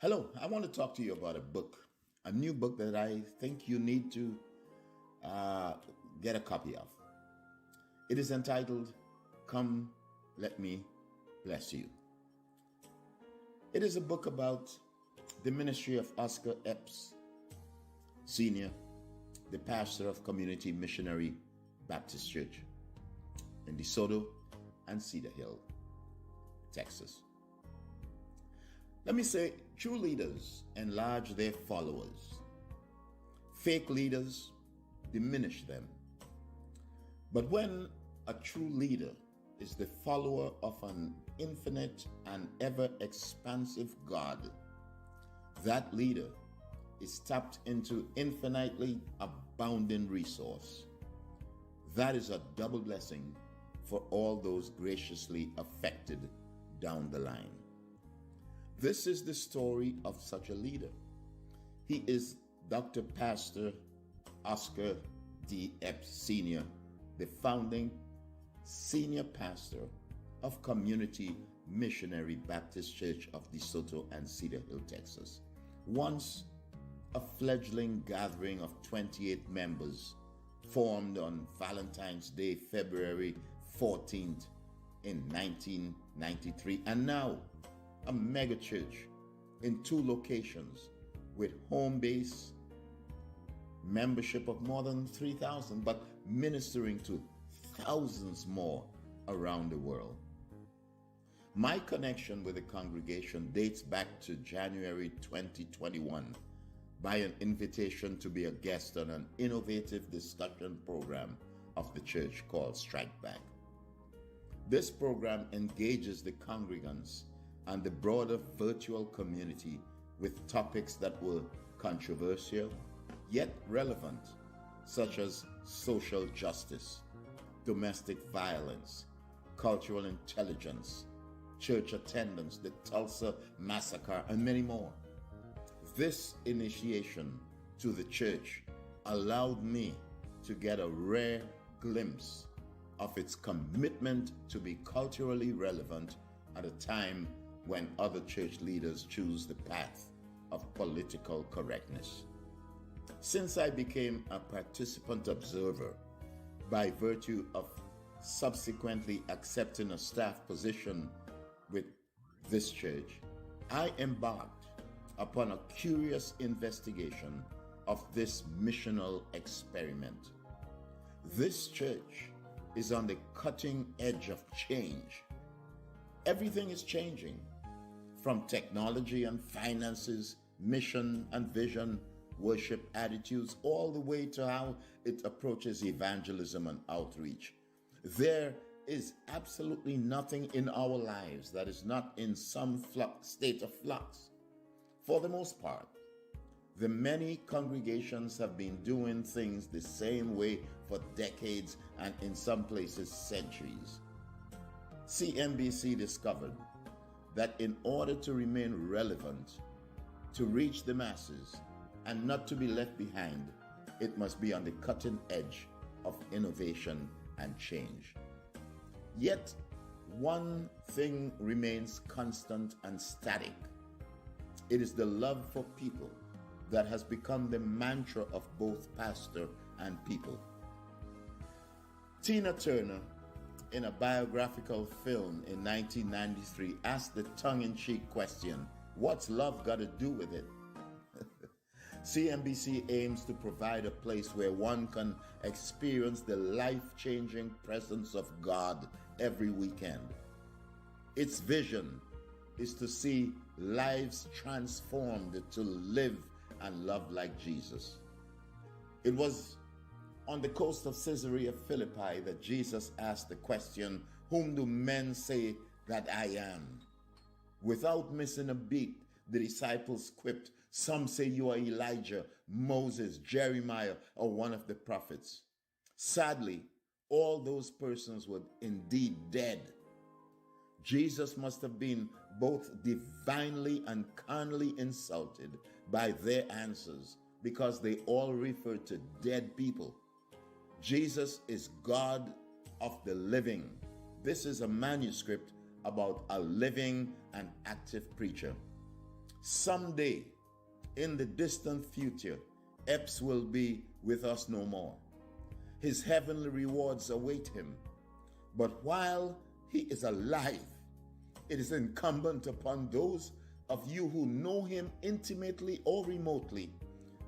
Hello, I want to talk to you about a new book that I think you need to get a copy of. It is entitled, Come, Let Me Bless You. It is a book about the ministry of Oscar Epps, Sr., the pastor of Community Missionary Baptist Church in DeSoto and Cedar Hill, Texas. Let me say, true leaders enlarge their followers. Fake leaders diminish them. But when a true leader is the follower of an infinite and ever-expansive God, that leader is tapped into infinitely abounding resource. That is a double blessing for all those graciously affected down the line. This is the story of such a leader. He is Dr. Pastor Oscar D. Epps Sr., the founding senior pastor of Community Missionary Baptist Church of DeSoto and Cedar Hill, Texas. Once a fledgling gathering of 28 members formed on Valentine's Day, February 14th in 1993, and now a mega church in 2 locations with home base membership of more than 3,000, but ministering to thousands more around the world. My connection with the congregation dates back to January 2021 by an invitation to be a guest on an innovative discussion program of the church called Strike Back. This program engages the congregants and the broader virtual community with topics that were controversial yet relevant, such as social justice, domestic violence, cultural intelligence, church attendance, the Tulsa massacre, and many more. This initiation to the church allowed me to get a rare glimpse of its commitment to be culturally relevant at a time when other church leaders choose the path of political correctness. Since I became a participant observer by virtue of subsequently accepting a staff position with this church, I embarked upon a curious investigation of this missional experiment. This church is on the cutting edge of change. Everything is changing, from technology and finances, mission and vision, worship attitudes, all the way to how it approaches evangelism and outreach. There is absolutely nothing in our lives that is not in some state of flux. For the most part, the many congregations have been doing things the same way for decades and in some places centuries. CMBC discovered that in order to remain relevant, to reach the masses, and not to be left behind, it must be on the cutting edge of innovation and change. Yet, one thing remains constant and static. It is the love for people that has become the mantra of both pastor and people. Tina Turner, in a biographical film in 1993, asked the tongue-in-cheek question, "What's love got to do with it?" CMBC aims to provide a place where one can experience the life-changing presence of God every weekend. Its vision is to see lives transformed to live and love like Jesus. It was on the coast of Caesarea Philippi that Jesus asked the question, "Whom do men say that I am?" Without missing a beat, the disciples quipped, "Some say you are Elijah, Moses, Jeremiah, or one of the prophets." Sadly, all those persons were indeed dead. Jesus must have been both divinely and carnally insulted by their answers, because they all referred to dead people. Jesus is God of the living. This is a manuscript about a living and active preacher. Someday, in the distant future, Epps will be with us no more. His heavenly rewards await him. But while he is alive, it is incumbent upon those of you who know him intimately or remotely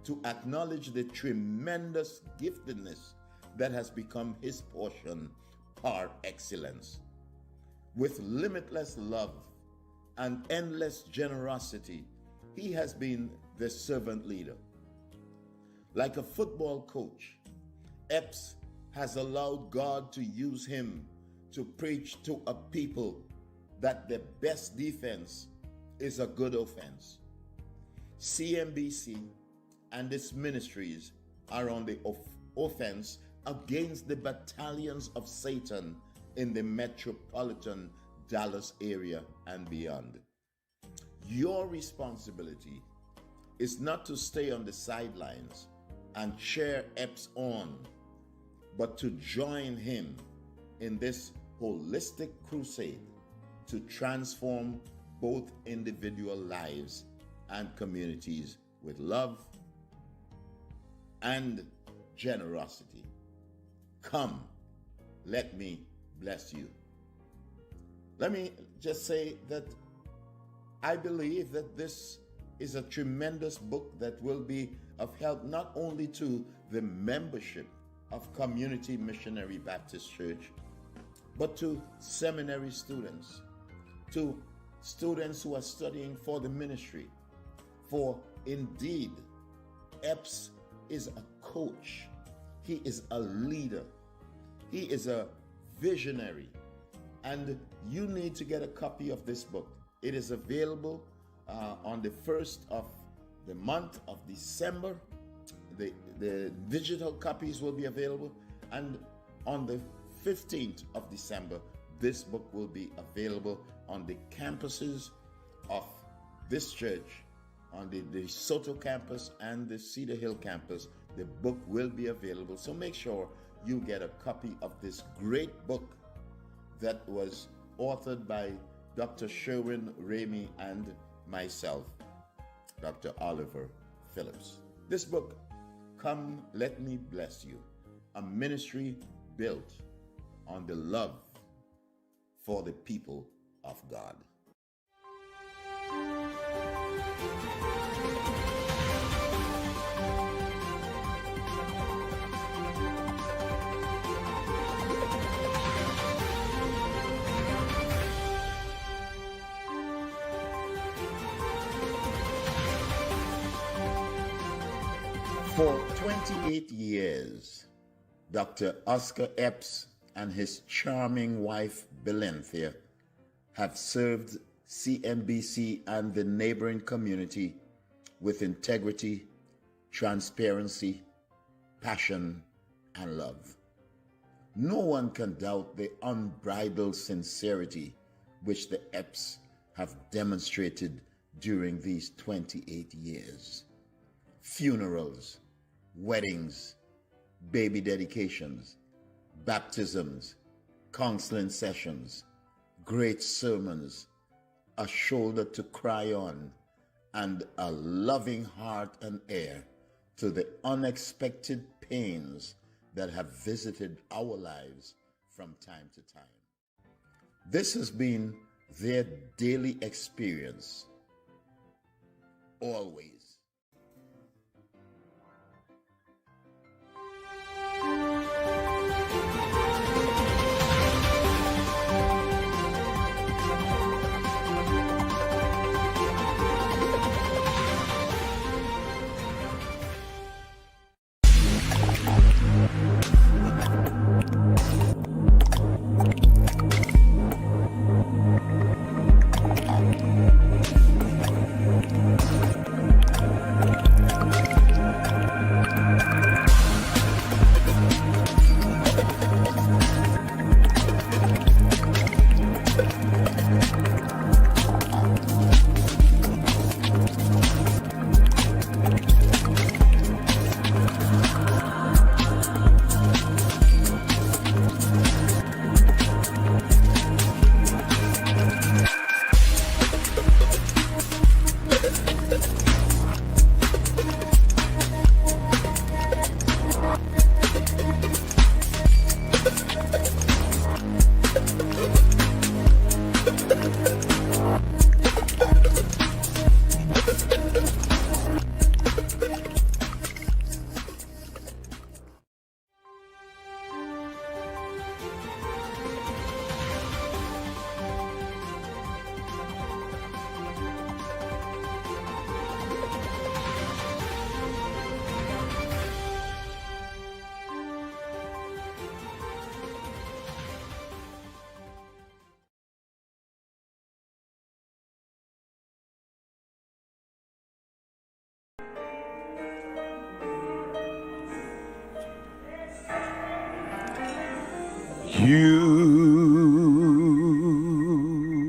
to acknowledge the tremendous giftedness that has become his portion par excellence. With limitless love and endless generosity, he has been the servant leader. Like a football coach, Epps has allowed God to use him to preach to a people that the best defense is a good offense. CMBC and its ministries are on the offense against the battalions of Satan in the metropolitan Dallas area and beyond. Your responsibility is not to stay on the sidelines and cheer Epps on, but to join him in this holistic crusade to transform both individual lives and communities with love and generosity. Come, let me bless you. Let me just say that I believe that this is a tremendous book that will be of help not only to the membership of Community Missionary Baptist Church, but to seminary students, to students who are studying for the ministry. For indeed, Epps is a coach. He is a leader. He is a visionary. And you need to get a copy of this book. It is available on the 1st of the month of December. The digital copies will be available. And on the 15th of December, this book will be available on the campuses of this church, on the DeSoto campus and the Cedar Hill campus. The book will be available. So make sure you get a copy of this great book that was authored by Dr. Sherwyn, Ramey, and myself, Dr. Oliver Phillips. This book, Come Let Me Bless You, a ministry built on the love for the people of God. For 28 years, Dr. Oscar Epps and his charming wife, Belenthea, have served CMBC and the neighboring community with integrity, transparency, passion, and love. No one can doubt the unbridled sincerity which the Epps have demonstrated during these 28 years. Funerals, weddings, baby dedications, baptisms, counseling sessions, great sermons, a shoulder to cry on, and a loving heart and ear to the unexpected pains that have visited our lives from time to time. This has been their daily experience, always.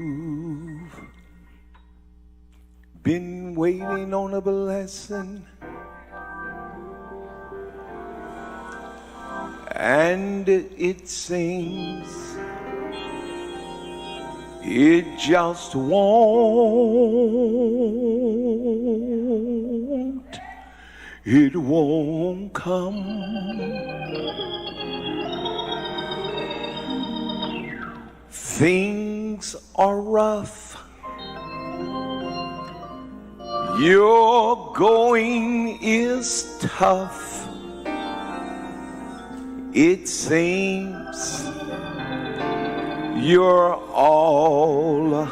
You've been waiting on a blessing, and it seems it just won't come. Things are rough. Your going is tough. It seems you're all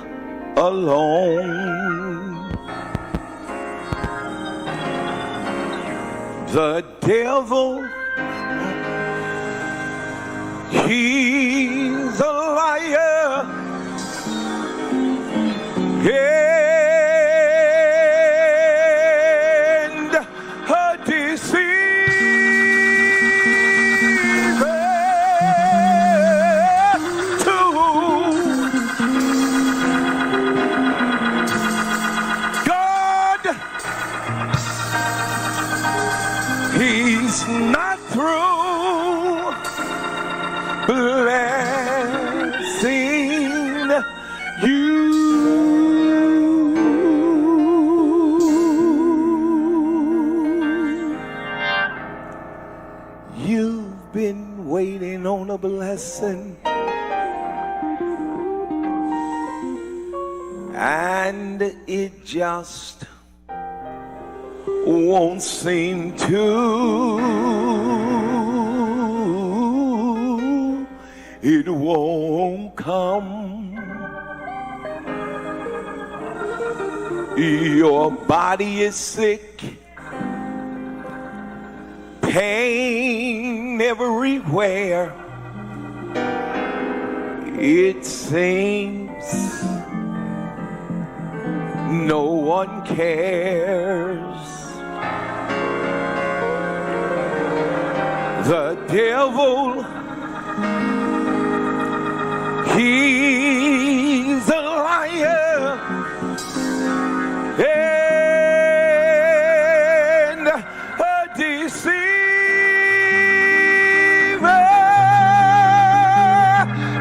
alone. The devil, he's a liar. And a deceiver too. God, he's not through blessing you. You've been waiting on a blessing, and it just won't seem to. It won't come. Your body is sick, pain everywhere. It seems no one cares. The devil, he's a liar. And a deceiver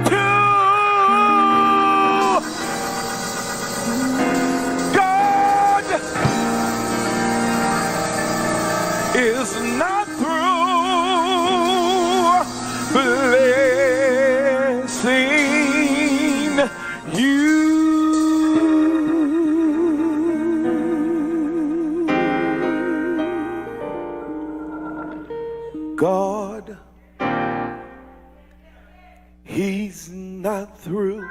too. God is not through blessing you. God, he's not through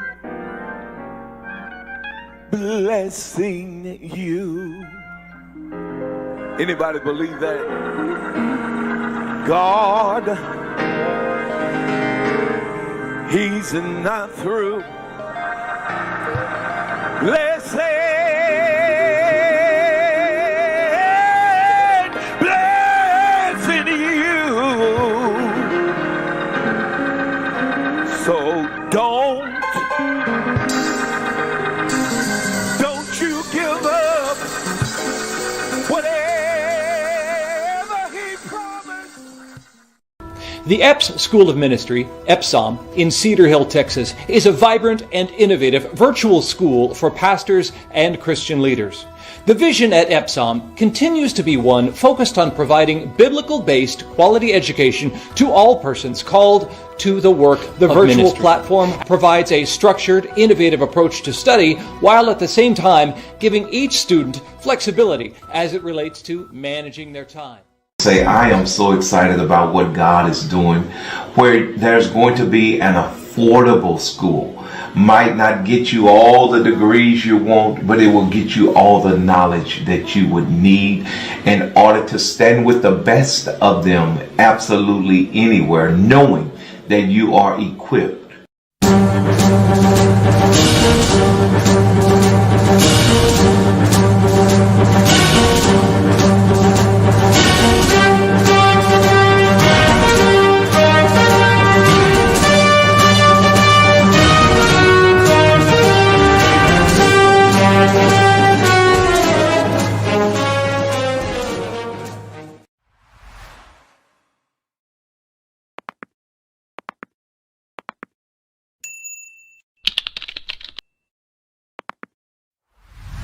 blessing you. Anybody believe that? God, he's not through blessing you. So don't you give up whatever he promised. The EPS School of Ministry, EPSOM, in Cedar Hill, Texas, is a vibrant and innovative virtual school for pastors and Christian leaders. The vision at EPSOM continues to be one focused on providing biblical-based quality education to all persons called to the work the of virtual ministry. Platform provides a structured, innovative approach to study, while at the same time giving each student flexibility as it relates to managing their time. Say, I am so excited about what God is doing, where there's going to be an affordable school. Might not get you all the degrees you want, but it will get you all the knowledge that you would need in order to stand with the best of them absolutely anywhere, knowing that you are equipped